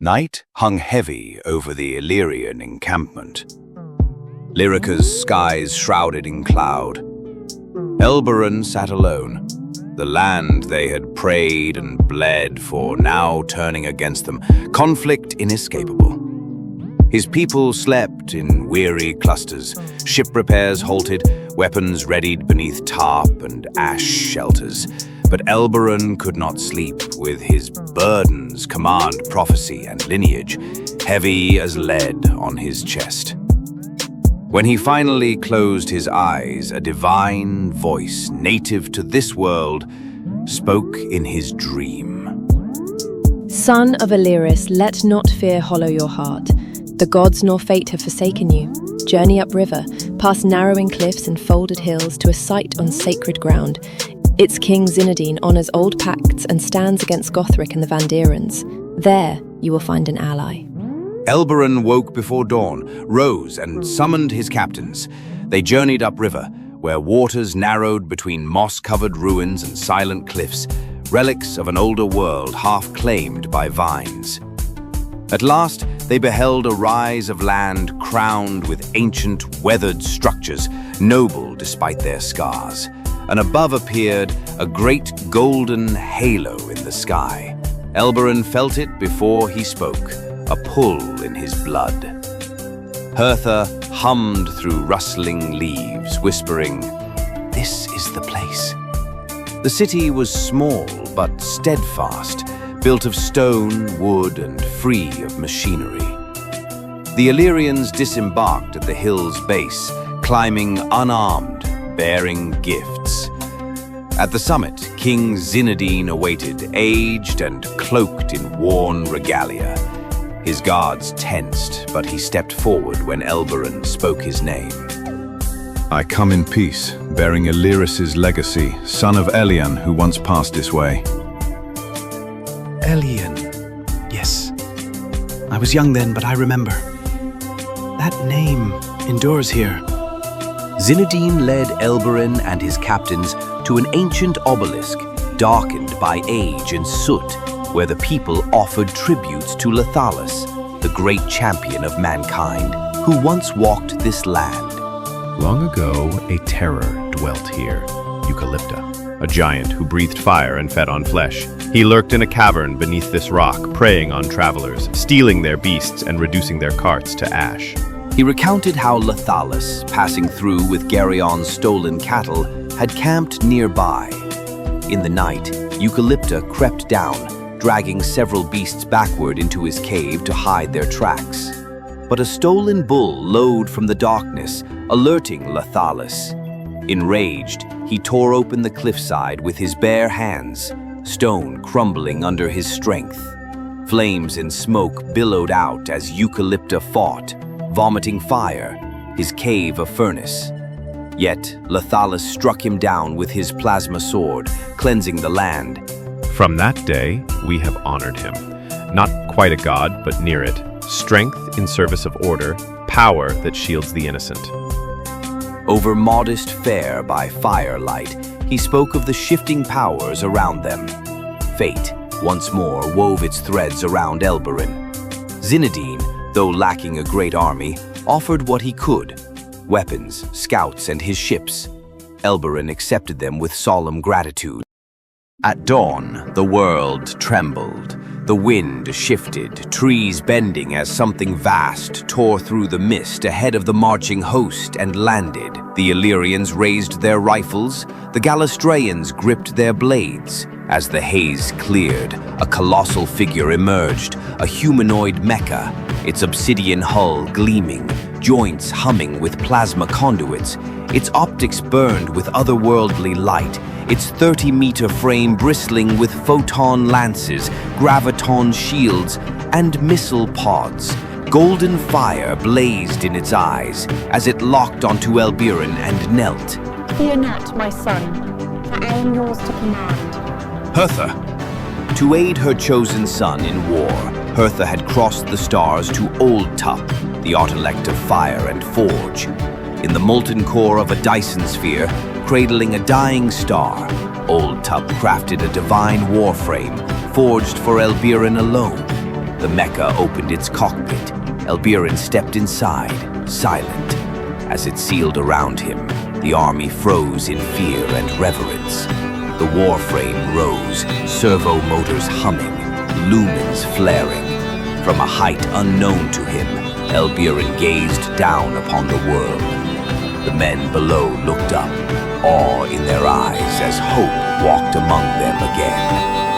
Night hung heavy over the Illyrian encampment. Lyrica's skies shrouded in cloud. Elberon sat alone, the land they had prayed and bled for now turning against them, conflict inescapable. His people slept in weary clusters, ship repairs halted, weapons readied beneath tarp and ash shelters. But Elberon could not sleep, with his burdens, command, prophecy, and lineage, heavy as lead on his chest. When he finally closed his eyes, a divine voice, native to this world, spoke in his dream. Son of Illyris, let not fear hollow your heart. The gods nor fate have forsaken you. Journey upriver, past narrowing cliffs and folded hills to a site on sacred ground. Its king Zinedine honours old pacts and stands against Gothric and the Vandirans. There you will find an ally. Elberon woke before dawn, rose and summoned his captains. They journeyed upriver, where waters narrowed between moss-covered ruins and silent cliffs, relics of an older world half claimed by vines. At last, they beheld a rise of land crowned with ancient, weathered structures, noble despite their scars. And above appeared a great golden halo in the sky. Elberon felt it before he spoke, a pull in his blood. Hertha hummed through rustling leaves, whispering, "This is the place." The city was small but steadfast, built of stone, wood, and free of machinery. The Illyrians disembarked at the hill's base, climbing unarmed, bearing gifts. At the summit, King Zinedine awaited, aged and cloaked in worn regalia. His guards tensed, but he stepped forward when Elberon spoke his name. I come in peace, bearing Illyris's legacy, son of Elian, who once passed this way. Elian. Yes. I was young then, but I remember. That name endures here. Zinedine led Elberon and his captains to an ancient obelisk, darkened by age and soot, where the people offered tributes to Lathalis, the great champion of mankind, who once walked this land. Long ago, a terror dwelt here, Eucalypta, a giant who breathed fire and fed on flesh. He lurked in a cavern beneath this rock, preying on travelers, stealing their beasts and reducing their carts to ash. He recounted how Lathalis, passing through with Gerion's stolen cattle, had camped nearby. In the night, Eucalypta crept down, dragging several beasts backward into his cave to hide their tracks. But a stolen bull lowed from the darkness, alerting Lathalis. Enraged, he tore open the cliffside with his bare hands, stone crumbling under his strength. Flames and smoke billowed out as Eucalypta fought, vomiting fire, his cave a furnace. Yet Lathalis struck him down with his plasma sword, cleansing the land. From that day, we have honored him. Not quite a god, but near it. Strength in service of order, power that shields the innocent. Over modest fare by firelight, he spoke of the shifting powers around them. Fate, once more, wove its threads around Elberon. Zinedine, though lacking a great army, offered what he could: weapons, scouts, and his ships. Elberon accepted them with solemn gratitude. At dawn, the world trembled. The wind shifted, trees bending as something vast tore through the mist ahead of the marching host and landed. The Illyrians raised their rifles, the Galastraeans gripped their blades. As the haze cleared, a colossal figure emerged, a humanoid mecha, its obsidian hull gleaming, joints humming with plasma conduits. Its optics burned with otherworldly light, its 30-meter frame bristling with photon lances, graviton shields, and missile pods. Golden fire blazed in its eyes as it locked onto Elberon and knelt. Fear not, my son, for I am yours to command. Hertha. To aid her chosen son in war, Hertha had crossed the stars to Old Tup, the Autolect of fire and forge. In the molten core of a Dyson sphere, cradling a dying star, Old Tup crafted a divine warframe, forged for Elberon alone. The mecha opened its cockpit. Elberon stepped inside, silent. As it sealed around him, the army froze in fear and reverence. The warframe rose, servo motors humming, lumens flaring. From a height unknown to him, Elberon gazed down upon the world. The men below looked up, awe in their eyes as hope walked among them again.